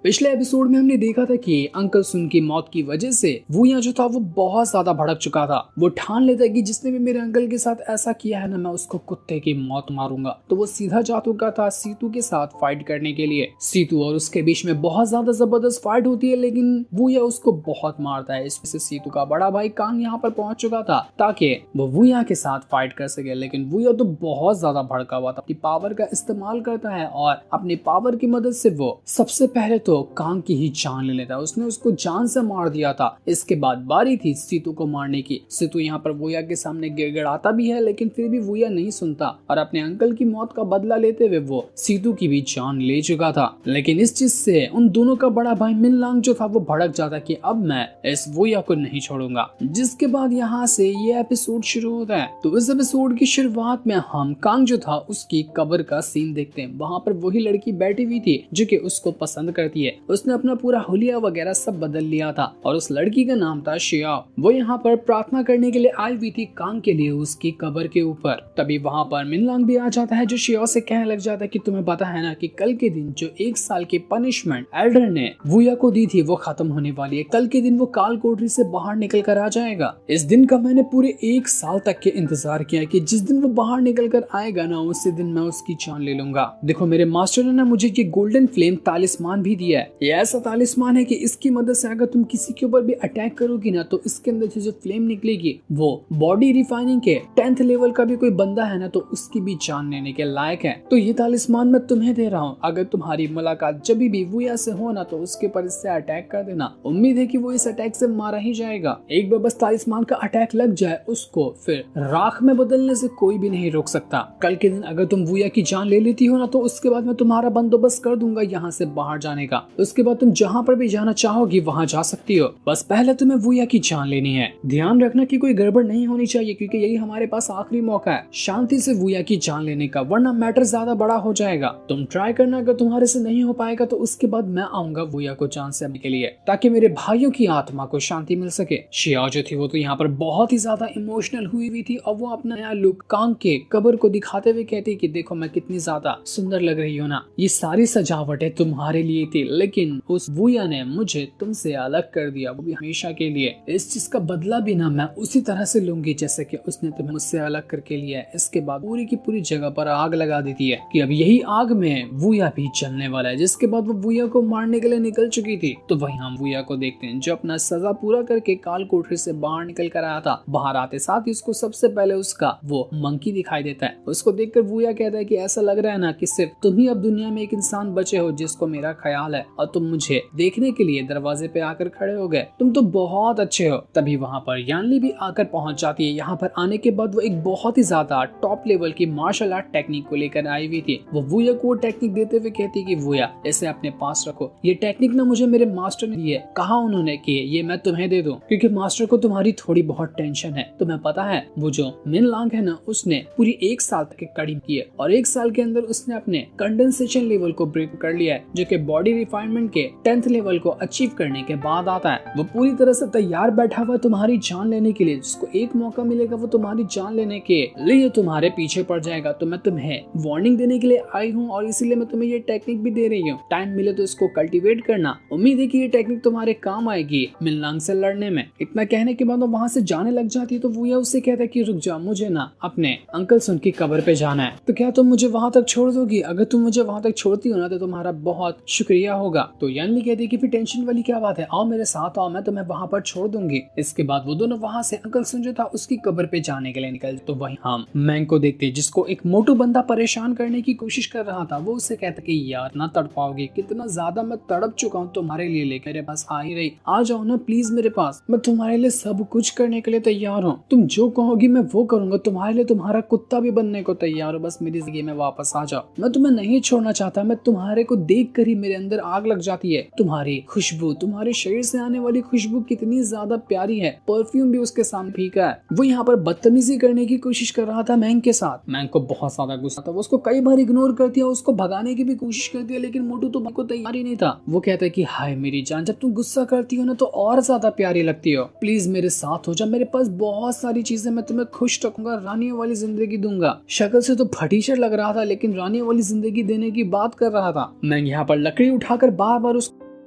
पिछले एपिसोड में हमने देखा था कि अंकल सुन की मौत की वजह से वूया जो था वो बहुत ज्यादा भड़क चुका था। वो ठान लेता है कि जिसने भी मेरे अंकल के साथ ऐसा किया है ना, मैं उसको कुत्ते की मौत मारूंगा। तो वो सीधा जा चुका था सीतू के साथ फाइट करने के लिए। सीतू और उसके बीच में बहुत ज्यादा जबरदस्त फाइट होती है, लेकिन वूया उसको बहुत मारता है। इस वजह से सीतू का बड़ा भाई कांग यहाँ पर पहुंच चुका था ताकि वो वूया के साथ फाइट कर सके, लेकिन वूया तो बहुत ज्यादा भड़का हुआ था। अपनी पावर का इस्तेमाल करता है और अपनी पावर की मदद से वो सबसे पहले तो कांग की ही जान ले लेता है। उसने उसको जान से मार दिया था। इसके बाद बारी थी सीतू को मारने की। सीतू यहाँ पर वूया के सामने गिड़गिड़ाता भी है, लेकिन फिर भी वूया नहीं सुनता और अपने अंकल की मौत का बदला लेते हुए वो सीतू की भी जान ले चुका था। लेकिन इस चीज से उन दोनों का बड़ा भाई मिनलांग जो था वो भड़क जाता कि अब मैं इस वूया को नहीं छोड़ूंगा। जिसके बाद यहाँ से ये एपिसोड शुरू होता है। तो इस एपिसोड की शुरुआत में हम कांग जो था उसकी कब्र का सीन देखते हैं। वहाँ पर वही लड़की बैठी हुई थी जो कि उसको पसंद करती है। उसने अपना पूरा हुलिया वगैरह सब बदल लिया था और उस लड़की का नाम था शियाओ। वो यहाँ पर प्रार्थना करने के लिए आई हुई थी कांग के लिए उसकी कब्र के ऊपर। तभी वहाँ पर मिनलांग भी आ जाता है जो शियाओ से कहने लग जाता है कि तुम्हें पता है ना कि कल के दिन जो 1 साल की पनिशमेंट एल्डर ने वूया को दी थी वो खत्म होने वाली है। कल के दिन वो काल कोठरी से बाहर निकल कर आ जाएगा। इस दिन का मैंने पूरे 1 साल तक के इंतजार किया कि जिस दिन वो बाहर निकल कर आएगा ना, उसी दिन मैं उसकी जान ले लूंगा। देखो मेरे मास्टर ने ना मुझे ये गोल्डन फ्लेम तालिस्मान भी दिया है। ये ऐसा तालिस्मान है कि इसकी मदद से अगर तुम किसी के ऊपर भी अटैक करोगी ना, तो इसके अंदर से जो फ्लेम निकलेगी वो बॉडी रिफाइनिंग के 10th लेवल का भी कोई बंदा है ना, तो उसकी भी जान लेने के लायक है। तो ये तालिस्मान मैं तुम्हें दे रहा हूँ। अगर तुम्हारी मुलाकात जब भी वूया से हो ना, तो उसके ऊपर इससे अटैक कर देना। उम्मीद है कि वो इस अटैक से मारा ही जाएगा। एक बार बस तालिस्मान का अटैक लग जाए, उसको फिर राख में बदलने से कोई भी नहीं रोक सकता। कल के दिन अगर तुम वूया की जान ले लेती हो ना, तो उसके बाद मैं तुम्हारा बंदोबस्त कर दूंगा यहाँ से बाहर जाने का। उसके बाद तुम जहाँ पर भी जाना चाहोगी वहाँ जा सकती हो। बस पहले तुम्हें वूया की जान लेनी है। ध्यान रखना कि कोई गड़बड़ नहीं होनी चाहिए, क्योंकि यही हमारे पास आखिरी मौका है शांति से वूया की जान लेने का, वरना मैटर ज्यादा बड़ा हो जाएगा। तुम ट्राई करना, अगर तुम्हारे से नहीं हो पाएगा तो उसके बाद मैं आऊंगा वूया को जान से के लिए, ताकि मेरे भाइयों की आत्मा को शांति मिल सके। शियाओ जो थी वो तो यहाँ पर बहुत ही ज्यादा इमोशनल हुई थी और वो अपना नया लुक कांग के कब्र को दिखाते हुए कहती कि देखो मैं कितनी ज्यादा सुंदर लग रही हूँ ना, ये सारी सजावटें तुम्हारे लिए थी, लेकिन उस वूया ने मुझे तुमसे अलग कर दिया, वो भी हमेशा के लिए। इस चीज का बदला भी ना मैं उसी तरह से लूंगी जैसे कि उसने तुम्हें मुझसे अलग करके लिया है। इसके बाद पूरी की पूरी जगह पर आग लगा देती है कि अब यही आग में वूया भी जलने वाला है। जिसके बाद वो वूया को मारने के लिए निकल चुकी थी। तो वही हम वूया को देखते हैं जो अपना सजा पूरा करके काल कोठरी से बाहर निकल कर आया था। बाहर आते साथ ही उसको सबसे पहले उसका वो मंकी दिखाई देता है। उसको देखकर वूया कहता है कि ऐसा लग रहा है ना कि सिर्फ तुम ही अब दुनिया में एक इंसान बचे हो जिसको मेरा ख्याल है, और तुम मुझे देखने के लिए दरवाजे पे आकर खड़े हो गए। तुम तो बहुत अच्छे हो। तभी वहाँ पर यानली भी आकर पहुंच जाती है। यहाँ पर आने के बाद वो एक बहुत ही ज्यादा टॉप लेवल की मार्शल आर्ट टेक्निक को लेकर आई हुई थी। वो वूया को टेक्निक देते हुए कहती कि वूया इसे अपने पास रखो, ये टेक्निक ना मुझे मेरे मास्टर ने दी है। कहा उन्होंने कि ये मैं तुम्हें दे दूं, क्योंकि मास्टर को तुम्हारी थोड़ी बहुत टेंशन है। तुम्हें पता है वो जो मिनलांग है ना, उसने पूरी 1 साल तक कड़ी की है और 1 साल के अंदर उसने अपने कंडेंसेशन लेवल को ब्रेक कर लिया है, जो कि बॉडी रिफाइनमेंट के 10th लेवल को अचीव करने के बाद आता है। वो पूरी तरह से तैयार बैठा हुआ तुम्हारी जान लेने के लिए। जिसको एक मौका मिलेगा वो तुम्हारी जान लेने के लिए तुम्हारे पीछे पड़ जाएगा। तो मैं तुम्हें वार्निंग देने के लिए आई हूँ और इसीलिए मैं तुम्हें ये टेक्निक भी दे रही हूँ। टाइम मिले तो इसको कल्टीवेट करना। उम्मीद है कि ये टेक्निक तुम्हारे काम आएगी मिनलांग से लड़ने में। इतना कहने के बाद वो वहाँ से जाने लग जाती है। तो वूया उससे कहता है कि रुक जा, मुझे ना अपने अंकल सुन की कब्र पे जाना है। तो क्या तुम मुझे वहाँ तक छोड़ दोगी? अगर तुम मुझे वहाँ तक छोड़ती हो ना तो तुम्हारा बहुत शुक्रिया होगा। तो यानली कहती है कि फिर टेंशन वाली क्या बात है, आओ मेरे साथ आओ, मैं तुम्हें वहाँ पर छोड़ दूंगी। इसके बाद वो दोनों वहाँ से अंकल सुन जो था उसकी कब्र पे जाने के लिए निकल। तो वही हम मैंग को देखते जिसको एक मोटू बंदा परेशान करने की कोशिश कर रहा था। वो उससे कहता कि यार ना तड़पाओगे, कितना ज्यादा मैं तड़प चुका हूँ तुम्हारे लिए, लेकर मेरे पास आ ही रही, आ जाओ ना प्लीज मेरे पास, मैं तुम्हारे लिए सब कुछ करने के लिए तैयार हूँ। तुम जो कहोगी मैं वो करूंगा, तुम्हारे लिए तुम्हारा कुत्ता भी बनने को तैयार हूँ, बस मेरी जिंदगी में वापस आ जाओ। मैं तुम्हें नहीं छोड़ना चाहता। मैं तुम्हारे को देख कर ही मेरे अंदर आग लग जाती है। तुम्हारी खुशबू, तुम्हारे शरीर से आने वाली खुशबू कितनी ज्यादा प्यारी है। परफ्यूम भी उसके सामने फीका है। वो यहाँ पर बदतमीजी करने की कोशिश कर रहा था मैंग के साथ। मैंग को बहुत ज्यादा गुस्सा था। वो उसको कई बार इग्नोर करती है, उसको भगाने की भी कोशिश करती है, लेकिन मोटू तो को तैयार ही नहीं था। वो कहता है कि हाय मेरी जान, जब तुम गुस्सा करती हो ना तो और ज्यादा प्यारी लगती हो, प्लीज मेरे साथ हो जा, मेरे पास बहुत सारी चीजें, मैं तुम्हें खुश रखूंगा, रानियों वाली जिंदगी दूंगा। शक्ल से तो फटीचर लग रहा था, लेकिन रानियों वाली जिंदगी देने की बात कर रहा था। मैंग यहाँ पर लकड़ी उठाकर बार बार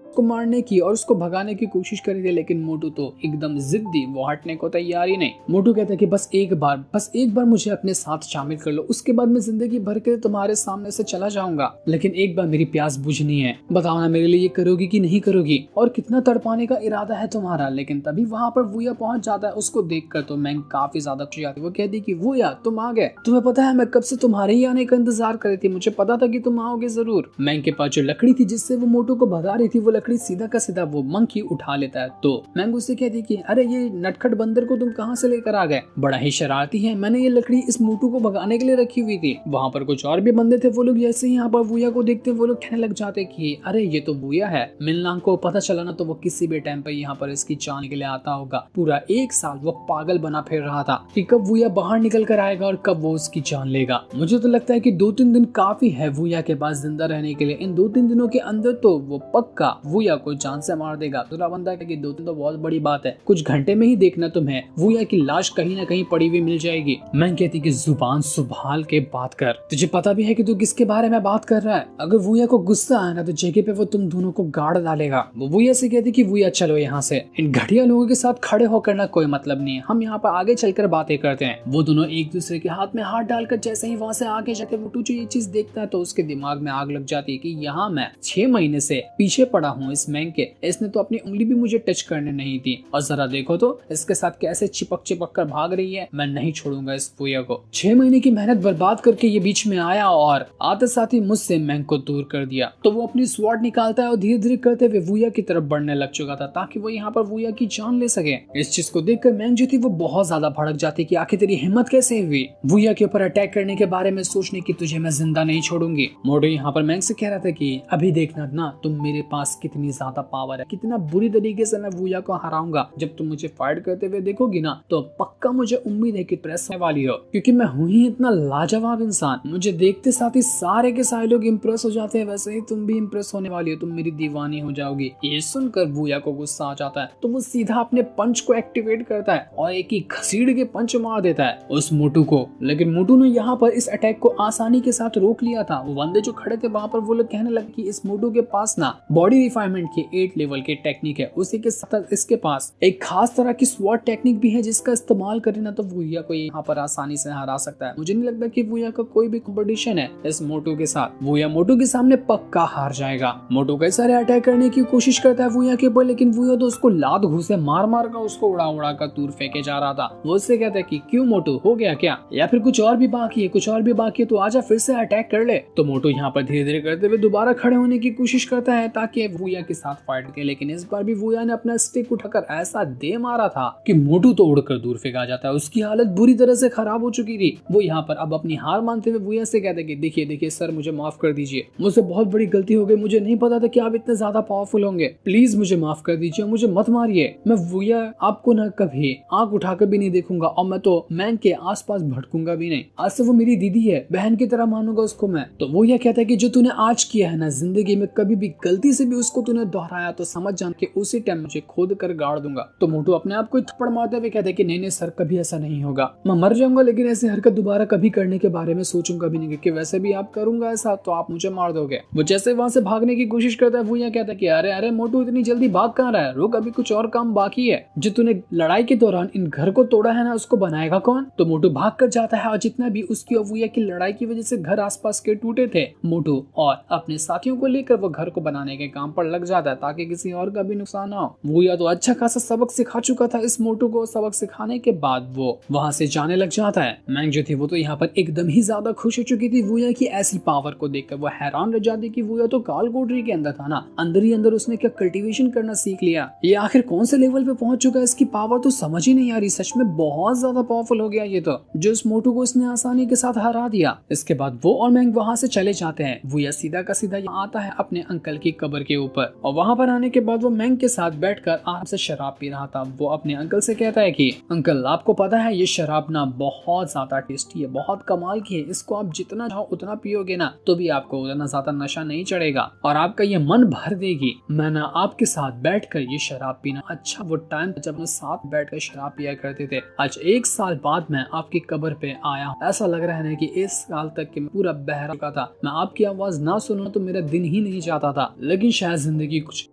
उसको मारने की और उसको भगाने की कोशिश करी थी, लेकिन मोटू तो एकदम जिद्दी, वो हटने को तैयार ही नहीं। मोटू कहता है कि बस एक बार मुझे अपने साथ शामिल कर लो, उसके बाद मैं जिंदगी भर के तुम्हारे सामने से चला जाऊंगा, लेकिन एक बार मेरी प्यास बुझनी है। बताओ ना मेरे लिए ये करोगी कि नहीं करोगी, और कितना तड़पाने का इरादा है तुम्हारा। लेकिन तभी वहाँ पर वूया पहुंच जाता है। उसको देखकर तो मैंग काफी ज्यादा खुशी आती है। वो कहती कि वूया तुम आ गए, तुम्हें पता है मैं कब से तुम्हारे ही आने का इंतजार कर रही थी, मुझे पता था कि तुम आओगे जरूर। मैंग के पास जो लकड़ी थी जिससे वो मोटू को भगा रही थी, वो लकड़ी सीधा का सीधा वो मंकी उठा लेता है। तो मैंग उससे कहती कि अरे ये नटखट बंदर को तुम कहाँ से लेकर आ गए, बड़ा ही शरारती है, मैंने ये लकड़ी इस मोटू को भगाने के लिए रखी हुई थी। वहाँ पर कुछ और भी बंदे थे, वो लोग जैसे ही यहाँ पर वूया को देखते वो लोग कहने लग जाते कि अरे ये तो वूया है। मिनलांग को पता चला ना तो वो किसी भी टाइम पर यहाँ पर इसकी जान के लिए आता होगा। पूरा एक साल वो पागल बना फिर रहा था कि कब वूया बाहर निकल कर आएगा और कब वो उसकी जान लेगा। मुझे तो लगता है कि 2-3 दिन काफी है वूया के पास जिंदा रहने के लिए। इन 2-3 दिनों के अंदर तो वो पक्का वूया को जान से मार देगा। दूसरा बंदा कि 2 दिन तो बहुत बड़ी बात है, कुछ घंटे में ही देखना तुम्हें वूया की लाश कहीं ना कहीं पड़ी हुई मिल जाएगी। मैं कहती कि जुबान संभाल के बात कर, तुझे पता भी है कि तू किसके बारे में बात कर रहा है। अगर वूया को गुस्सा आया ना तो जगह पे वो तुम दोनों को गाड़ डालेगा। वो वूया से कहती कि वूया चलो यहाँ से, इन घटिया लोगों के साथ खड़े होकर ना कोई मतलब नहीं है, हम यहाँ पर आगे चलकर बातें करते हैं। वो दोनों एक दूसरे के हाथ में हाथ डालकर जैसे ही वहाँ से आगे जाके वो जो ये चीज देखता है तो उसके दिमाग में आग लग जाती है कि यहाँ मैं 6 महीने से पीछे पड़ा हूँ इस मैंग के, इसने तो अपनी उंगली भी मुझे टच करने नहीं दी, और जरा देखो तो इसके साथ कैसे चिपक कर भाग रही है। मैं नहीं छोड़ूंगा इस वूया को। 6 महीने की मेहनत बर्बाद करके ये बीच में आया और आते साथ ही मुझसे मैंग को दूर कर दिया। तो वो अपनी स्वॉर्ड निकालता है और धीरे धीरे करते हुए वूया की तरफ बढ़ने लग चुका था ताकि वो यहाँ पर वूया की जान ले सके। इस चीज को देखकर मैंग जो थी वो बहुत ज्यादा भड़क जाती कि आखिर तेरी हिम्मत कैसे हुई वूया के ऊपर अटैक करने के बारे में सोचने की, तुझे मैं जिंदा नहीं छोड़ूंगी। मोटू यहाँ पर मैंग से कह रहा था कि अभी देखना ना तुम मेरे पास कितनी ज्यादा पावर है, कितना बुरी तरीके से मैं वूया को हराऊंगा। जब तुम मुझे फाइट करते हुए देखोगी ना तो पक्का मुझे उम्मीद है कि प्रेस होने वाली हो, क्योंकि मैं हूँ ही इतना लाजवाब इंसान। मुझे देखते साथ ही सारे के सारे लोग इम्प्रेस हो जाते हैं, वैसे ही तुम भी इम्प्रेस होने वाली हो, तुम मेरी दीवानी हो जाओगी। ये सुनकर वूया को गुस्सा आ जाता है तो वो सीधा अपने पंच को एक्टिवेट करता है और एक ही घसीट के पंच मार देता है उस मोटू को। लेकिन मोटू ने यहाँ पर इस अटैक को आसानी के साथ रोक लिया था। वो बंदे जो खड़े थे वहाँ पर वो लोग कहने लगे कि इस मोटू के पास ना बॉडी रिफाइनमेंट की 8 लेवल की टेक्निक है, उसी के साथ इसके पास एक खास तरह की स्वॉर्ड टेक्निक भी है जिसका इस्तेमाल करे ना तो वूया को यहाँ पर आसानी से हरा सकता है। मुझे नहीं लगता कि वूया का कोई भी कंपटीशन है इस मोटू के साथ। वूया मोटू के सामने पक्का हार जाएगा। मोटू कई सारे अटैक करने की कोशिश करता है वूया के ऊपर, लेकिन वूया तो उसको लात घूसे मार मार कर उसको उड़ा कर दूर फेंके जा रहा था। वो उससे कहता है कि क्यों मोटू, हो गया क्या, या फिर कुछ और भी बाकी है, कुछ और भी बाकी है तो आजा फिर से अटैक कर ले। तो मोटू यहाँ पर धीरे धीरे करते हुए दोबारा खड़े होने की कोशिश करता है ताकि वूया के साथ फाइट करे, लेकिन इस बार भी वूया ने अपना स्टिक उठाकर ऐसा दे मारा था कि मोटू तो उड़कर दूर फेंका जाता है। उसकी हालत बुरी तरह से खराब हो चुकी थी। वो यहाँ पर अब अपनी हार मानते हुए वूया से कहते कि देखिए सर मुझे माफ कर दीजिए, मुझसे बहुत बड़ी गलती हो गई, मुझे नहीं पता था कि आप इतने ज्यादा पावरफुल होंगे, प्लीज मुझे माफ कर दीजिए, मुझे मत मारिए। मैं वूया आपको न कभी आंख उठाकर भी नहीं देखूंगा और मैं तो मैंग के आसपास भटकूंगा भी नहीं। आज से वो मेरी दीदी है, बहन की तरह मानूंगा उसको मैं। तो वो यह कहता है कि जो तूने आज किया है ना जिंदगी में, कभी भी गलती से भी उसको तूने दोहराया तो समझ जान के उसी टाइम मुझे खोद कर गाड़ दूंगा। तो मोटू अपने आप को थप्पड़ मारते हुए कहते हैं कि नहीं सर कभी ऐसा नहीं होगा, मैं मर जाऊंगा लेकिन ऐसी हरकत दोबारा कभी करने के बारे में सोचूंगा भी नहीं, क्योंकि वैसे भी आप करूंगा ऐसा तो आप मुझे मार दोगे। वो जैसे वहां से भागने की कोशिश करता है वो यह कहता है कि अरे मोटू इतनी जल्दी भाग कहाँ रहा है, रुक अभी कुछ और काम बाकी है। जो तूने लड़ाई के दौरान इन घर को तोड़ा है ना उसको बनाएगा कौन। तो मोटू भाग कर जाता है और जितना भी उसकी और वूया की लड़ाई की वजह से घर आसपास के टूटे थे, मोटू और अपने साथियों को लेकर वो घर को बनाने के काम पर लग जाता है ताकि किसी और का भी नुकसान ना हो। वूया तो अच्छा खासा सबक सिखा चुका था इस मोटू को। सबक सिखाने के बाद वो वहां से जाने लग जाता है। मैंग जो थी वो तो यहाँ पर एकदम ही ज्यादा खुश हो चुकी थी वूया की ऐसी पावर को देखकर। वो हैरान रह जाती कि वूया तो काल कोठरी के अंदर था ना, अंदर ही अंदर उसने क्या कल्टीवेशन करना सीख लिया। ये आखिर कौन से लेवल पे पहुंच चुका है, इसकी पावर तो समझ ही नहीं आ रही। सच में बहुत ज्यादा पावरफुल हो गया ये तो, जो इस मोटू को इसने आसानी के साथ हरा दिया। इसके बाद वो और मैंग वहां से चले जाते हैं। वूया सीधा का सीधा आता है अपने अंकल की कब्र के ऊपर और वहां पर आने के बाद वो मैंग के साथ बैठकर आराम से शराब पी रहा था। वो अपने अंकल से कहता है कि अंकल आपको पता है ये शराब ना बहुत ज्यादा टेस्टी है, बहुत कमाल की है, इसको आप जितना चाहो उतना पियोगे ना तो भी आपको उतना ज्यादा नशा नहीं चढ़ेगा और आपका ये मन भर देगी। मैं ना आपके साथ बैठकर ये शराब पीना, अच्छा वो टाइम जब हम साथ बैठकर शराब पिया करते थे। आज 1 साल बाद मैं आपकी कब्र पे आया, ऐसा लग रहा है कि 1 साल तक के पूरा बहरा चुका था। मैं आपकी आवाज ना सुनूं तो मेरा दिन ही नहीं जाता था, लेकिन शायद जिंदगी कुछ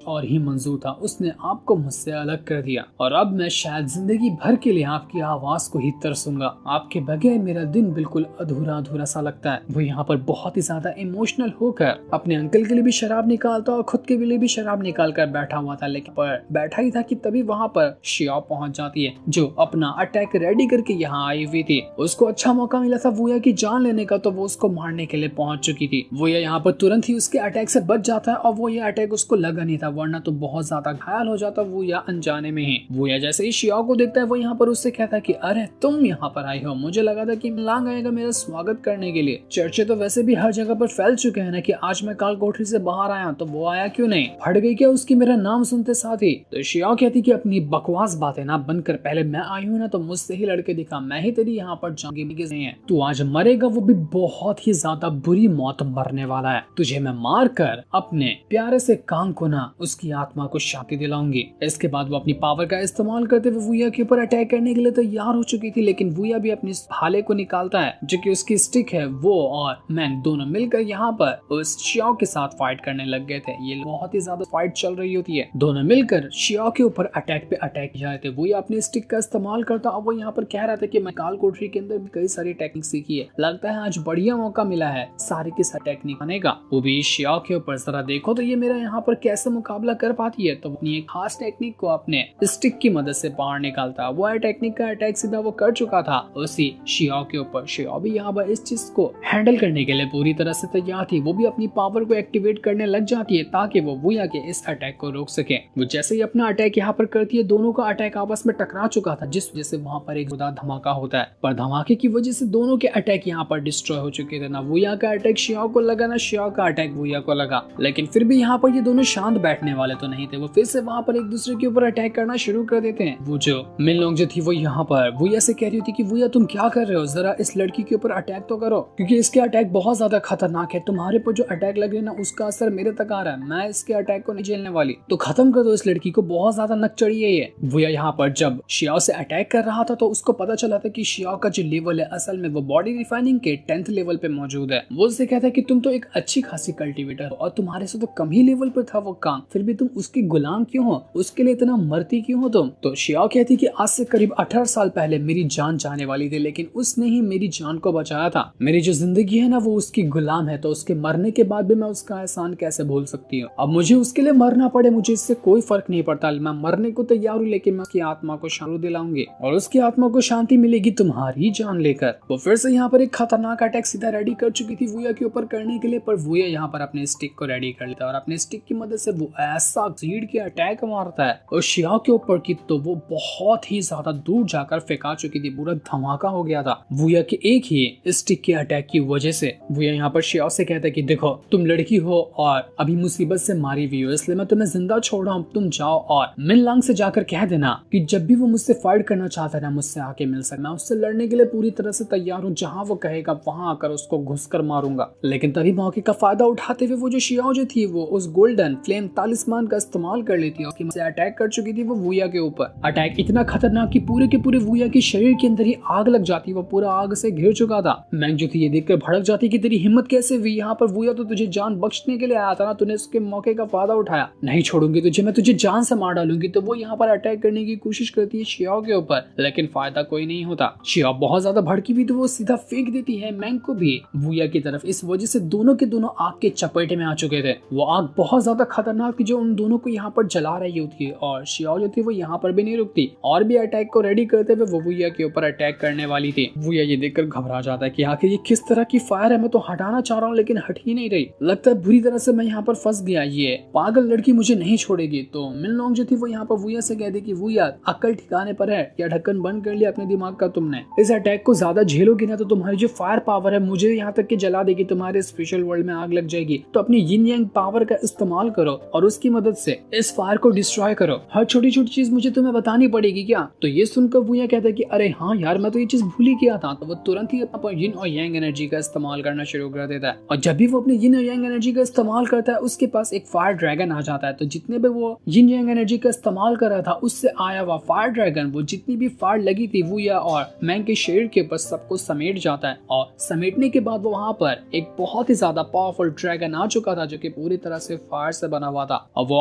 और ही मंजूर था। उसने आपको मुझसे अलग कर दिया और अब मैं शायद जिंदगी भर के लिए आपकी आवाज को ही तरसूंगा। आपके बगैर मेरा दिन बिल्कुल अधूरा अधूरा सा लगता है। वो यहाँ पर बहुत ही ज्यादा इमोशनल होकर अपने अंकल के लिए भी शराब निकालता और खुद के लिए भी शराब निकाल कर बैठा हुआ था, लेकिन पर बैठा ही था कि तभी वहाँ पर शियाओ पहुंच जाती है, जो अपना अटैक रेडी करके यहाँ आई हुई थी। उसको अच्छा मौका मिला था वुया की जान लेने का, तो वो उसको मारने के लिए पहुंच चुकी थी। वुया यहाँ पर तुरंत ही उसके अटैक से बच जाता है और वो ये अटैक उसको लगा नहीं था, वरना तो बहुत ज्यादा घायल हो जाता वुया अनजाने में ही। वुया जैसे ही शियाओ को देखता है वो यहाँ पर उससे कहता है कि अरे तुम यहाँ पर आई हो, मुझे लगा था कि मिलांग आएगा मेरा स्वागत करने के लिए। चर्चे तो वैसे भी हर जगह पर फैल चुके हैं ना कि आज मैं काल कोठरी से बाहर आया, तो वो आया क्यों नहीं? फट गई क्या उसकी मेरा नाम सुनते साथ ही? तो शियाओ कहती कि अपनी बकवास बातें ना बनकर पहले मैं आई हूँ ना, तो मुझसे ही लड़के दिखा, मैं ही तेरी यहाँ पर जाऊंगी नहीं है। तू आज मरेगा, वो भी बहुत ही ज्यादा बुरी मौत मरने वाला है। तुझे मैं मार कर अपने प्यारे से कांग को ना उसकी आत्मा को शांति दिलाऊंगी। इसके बाद वो अपनी पावर का इस्तेमाल करते हुए वुया के ऊपर अटैक करने के लिए तैयार हो चुकी थी, लेकिन वुया भी अपनी भाले को निकालता है जो कि उसकी स्टिक है। वो और मैंग दोनों मिलकर यहाँ पर उस शियाओ के साथ फाइट करने लग गए थे। ये बहुत ही ज्यादा फाइट चल रही होती है, दोनों मिलकर शियाओ के ऊपर अटैक पे अटैक किए थे। वुया अपनी स्टिक का इस्तेमाल करता और वो यहाँ पर कह रहा था कि मैं काल कोठरी के अंदर भी कई सारी टेक्निक सीखी है, लगता है आज बढ़िया मौका मिला है सारी की सारी टेक्निक आने का, वो भी शियाओ के ऊपर। जरा देखो तो ये मेरा यहाँ पर कैसे मुकाबला कर पाती है। तो अपनी एक खास टेक्निक को अपने स्टिक की मदद से बाहर निकालता। वो टेक्निक का अटैक सीधा वो कर चुका था उसी शियाओ के ऊपर। शियाओ भी यहाँ पर इस चीज को हैंडल करने के लिए पूरी तरह से तैयार थी। वो भी अपनी पावर को एक्टिवेट करने लग जाती है ताकि वो वुया के इस अटैक को रोक सके। वो जैसे ही अपना अटैक यहाँ पर करती है, दोनों का अटैक आपस में टकरा चुका था, जिस वजह से वहाँ पर एक जोरदार धमाका होता है। पर धमाके की वजह से दोनों के अटैक यहाँ पर डिस्ट्रॉय हो चुके थे। ना वुया का अटैक शियाओ को लगा, ना शियाओ का अटैक वुया को लगा। लेकिन फिर भी यहाँ पर ये दोनों शांत बैठने वाले तो नहीं थे। वो फिर से वहाँ पर एक दूसरे के ऊपर अटैक करना शुरू कर देते हैं। वो जो मिनलोंग जो थी वो यहाँ पर वुया से कह रही थी कि वुया तुम क्या कर रहे हो, जरा इस लड़की के ऊपर अटैक तो करो, क्योंकि इसके अटैक बहुत ज्यादा खतरनाक है। तुम्हारे पर जो अटैक लग रहे ना उसका असर मेरे तक आ रहा है, मैं इसके अटैक को नहीं झेलने वाली, तो खत्म कर दो इस लड़की को, बहुत ज्यादा नक चढ़ी है ये। वुया यहाँ पर जब शियाओ से अटैक कर रहा था तो उसको पता चला था कि शियाओ का जो लेवल है असल में वो बॉडी रिफाइनिंग के 10th लेवल पे मौजूद है। वो उससे कहता है कि तुम तो एक अच्छी खासी कल्टीवेटर हो और तुम्हारे से तो कम ही लेवल पर था वो काम, फिर भी तुम उसकी गुलाम क्यों हो, उसके लिए इतना मरती क्यों हो तुम? तो शियाओ कहती कि आज से करीब 18 साल पहले मेरी जान जाने वाली थी, लेकिन उसने ही मेरी जान को बचाया था। मेरी जो जिंदगी है ना वो उसकी गुलाम है, तो उसके मरने के बाद भी मैं उसका एहसान कैसे भूल सकती हूँ? अब मुझे उसके लिए मरना पड़े, मुझे इससे कोई फर्क नहीं पड़ता। मैं मरने को तैयार हूँ, लेकिन मैं उसकी आत्मा को शांति दिलाऊंगी और उसकी आत्मा को शांति मिलेगी तुम्हारी जान लेकर। वो फिर से यहाँ पर एक खतरनाक अटैक सीधा रेडी कर चुकी थी वुया के ऊपर करने के लिए, पर वुया यहाँ पर अपने स्टिक को रेडी कर लेता है और अपने स्टिक की मदद से वो ऐसा भीड़ के अटैक मारता है और शियाओ के ऊपर की तो वो बहुत ही ज्यादा दूर जाकर फेंका चुकी थी, पूरा धमाका हो गया था वुया के एक ही स्टिक के अटैक की वजह से। वुया यहाँ पर शियाओ से कहता है कि देखो तुम लड़की हो और अभी मुसीबत से मारी हुई हो, इसलिए मैं तुम्हें जिंदा छोड़ रहा हूँ, तुम जाओ और मिनलांग से जाकर कह देना कि जब भी वो मुझसे फाइट करना चाहता है ना मुझसे आके मिल सकता, मैं उससे लड़ने के लिए पूरी तरह से तैयार हूँ, जहाँ वो कहेगा वहां आकर उसको घुसकर मारूंगा। लेकिन तभी मौके का फायदा उठाते हुए वो जो शियाओ जो थी वो उस गोल्डन फ्लेम तालिस्मान का इस्तेमाल कर लेती है और अटैक कर चुकी थी वो वुया के ऊपर। अटैक इतना खतरनाक कि पूरे के पूरे वुया के शरीर के अंदर ही आग लग जाती, वो पूरा आग से घिर चुका था। मैंग जो थी ये देखकर भड़क जाती कि तेरी हिम्मत कैसे हुई, यहाँ पर वुया तो तुझे जान बख्शने के लिए आया था ना, तूने उसके मौके का फायदा उठाया, नहीं छोड़ूंगी तुझे, मैं तुझे जान से मार डालूंगी। तो वो यहाँ पर अटैक करने की कोशिश करती है शियाओ के ऊपर, लेकिन फायदा कोई नहीं होता। शियाओ बहुत ज्यादा भड़की हुई तो वो सीधा फेंक देती है मैंग को भी वुया की तरफ। इस वजह से दोनों के दोनों आग के चपेटे में आ चुके थे। वो आग बहुत ज्यादा खतरनाक थी जो उन दोनों को यहाँ पर जला रही होती है और शियाओ जो थी वो यहाँ पर भी नहीं रुकती और भी अटैक को रेडी करते हुए वो वुया के ऊपर अटैक करने वाली थी। वुया ये देखकर घबरा जाता है कि आखिर ये किस तरह की फायर है, मैं तो हटाना चाह रहा हूँ लेकिन हट ही नहीं रही, लगता है बुरी तरह से मैं यहाँ पर फंस गया, ये पागल लड़की मुझे नहीं छोड़ेगी। तो मिनलोंग जो थी वो यहाँ पर वुया से कह दी कि वुया अक्ल ठिकाने पर है या ढक्कन बंद कर लिया अपने दिमाग का तुमने, इस अटैक को ज्यादा झेलोगी ना तो तुम्हारी जो फायर पावर है मुझे यहाँ तक कि जला देगी, तुम्हारे स्पेशल वर्ल्ड में आग लग जाएगी। तो अपनी यिन यांग पावर का इस्तेमाल करो और उसकी मदद से इस फायर को डिस्ट्रॉय करो, हर छोटी छोटी चीज मुझे तुम्हें बतानी पड़ेगी क्या? तो ये सुनकर वुया कहता है कि अरे हाँ यार मैं तो ये चीज भूल ही गया था। तो वो तुरंत ही अपना यिन और यांग एनर्जी का इस्तेमाल करना शुरू कर देता है और जब भी वो अपनी यिन और यांग एनर्जी का इस्तेमाल करता है उसके पास एक फायर ड्रैगन आ जाता है। तो जितने भी वो यिन यांग एनर्जी का इस्तेमाल कर रहा था उससे आया हुआ फायर ड्रैगन वो जितनी भी फायर लगी थी वुया और मैंग के शरीर के ऊपर सबको समेट जाता है और समेटने के बाद वो वहां पर एक बहुत ही ज्यादा पावरफुल ड्रैगन आ चुका था जो कि पूरी तरह से फायर से बना हुआ था और वो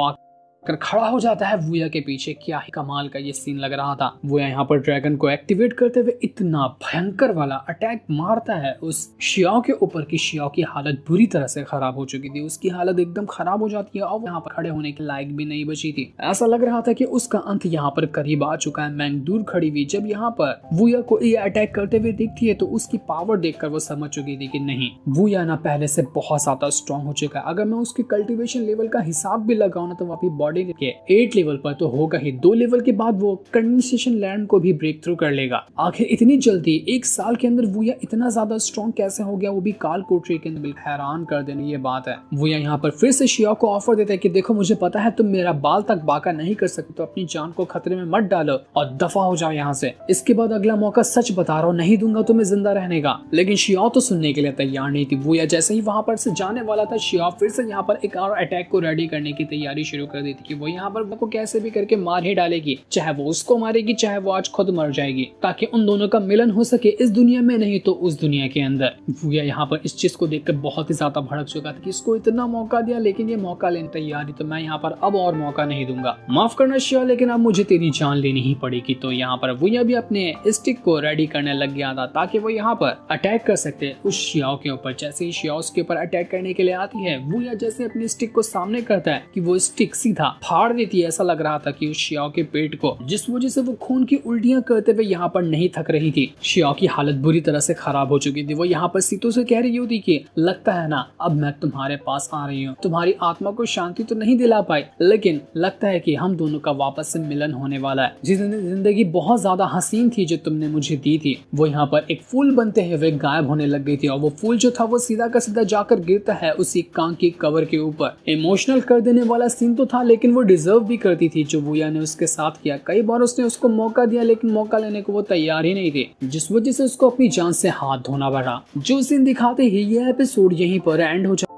कर खड़ा हो जाता है वुया के पीछे। क्या ही कमाल का ये सीन लग रहा था। वुया यहाँ पर ड्रैगन को एक्टिवेट करते हुए इतना भयंकर वाला अटैक मारता है उस शियाओ के ऊपर कि शियाओ की हालत बुरी तरह से खराब हो चुकी थी। उसकी हालत एकदम खराब हो जाती है और यहाँ पर खड़े होने के लायक भी नहीं बची थी। ऐसा लग रहा था कि उसका अंत यहाँ पर करीब आ चुका है। मैंग दूर खड़ी हुई जब यहाँ पर वुया को ये अटैक करते हुए दिखती है तो उसकी पावर देखकर वो समझ चुकी थी कि नहीं, वुया ना पहले से बहुत ज्यादा स्ट्रॉन्ग हो चुका है। अगर मैं उसके कल्टीवेशन लेवल का हिसाब भी लगाऊं ना तो वो अपनी बॉडी के 8 लेवल पर तो होगा ही। 2 लेवल के बाद वो कंडेंसेशन लैंड को भी ब्रेक थ्रू कर लेगा। आखिर इतनी जल्दी 1 साल के अंदर वुया इतना ज्यादा स्ट्रॉन्ग कैसे हो गया, वो भी काल कोठरी के अंदर। हैरान कर देने ये बात है। वुया यहाँ पर फिर से शियाओ को ऑफर देता है कि देखो मुझे पता है तुम मेरा बाल तक बाका नहीं कर सकते, तो अपनी जान को खतरे में मत डालो और दफा हो जाओ यहाँ से। इसके बाद अगला मौका सच बता रहा हूँ नहीं दूंगा तुम्हें जिंदा रहने का। लेकिन शियाओ तो सुनने के लिए तैयार नहीं थी। वुया जैसे ही वहां पर से जाने वाला था, शियाओ फिर से यहाँ पर एक और अटैक को रेडी करने की तैयारी शुरू कर दी थी कि वो यहाँ पर वो कैसे भी करके मार ही डालेगी, चाहे वो उसको मारेगी चाहे वो आज खुद मर जाएगी, ताकि उन दोनों का मिलन हो सके इस दुनिया में नहीं तो उस दुनिया के अंदर। वुया यहाँ पर इस चीज को देखकर बहुत ही ज्यादा भड़क चुका था कि इसको इतना मौका दिया लेकिन ये मौका लेने तैयारी, तो मैं यहाँ पर अब और मौका नहीं दूंगा। माफ करना शिया, लेकिन अब मुझे तेरी जान लेनी ही पड़ेगी। तो यहाँ पर वुया भी अपने स्टिक को रेडी करने लग गया था ताकि वो यहाँ पर अटैक कर सकते उस शियाओ के ऊपर। जैसे ही शियाओ उसके ऊपर अटैक करने के लिए आती है, वुया जैसे अपनी स्टिक को सामने करता है कि वो स्टिक सीधा फाड़ देती है। ऐसा लग रहा था कि उस शियाओ के पेट को, जिस वजह से वो खून की उल्टियां करते हुए यहाँ पर नहीं थक रही थी। शियाओ की हालत बुरी तरह से खराब हो चुकी थी। वो यहाँ पर सीतो से कह रही होती कि लगता है ना अब मैं तुम्हारे पास आ रही हूँ, तुम्हारी आत्मा को शांति तो नहीं दिला पाई लेकिन लगता है कि हम दोनों का वापस से मिलन होने वाला है। जिंदगी बहुत ज्यादा हसीन थी जो तुमने मुझे दी थी, वो यहाँ पर एक फूल बनते हुए गायब होने लग गई थी और वो फूल जो था वो सीधा का सीधा जाकर गिरता है उसी कांच की कवर के ऊपर। इमोशनल कर देने वाला सीन तो था लेकिन वो डिजर्व भी करती थी जो वुया ने उसके साथ किया। कई बार उसने उसको मौका दिया लेकिन मौका लेने को वो तैयार ही नहीं थी, जिस वजह से उसको अपनी जान से हाथ धोना पड़ा। जो सीन दिखाते ही ये एपिसोड यहीं पर एंड हो जाता।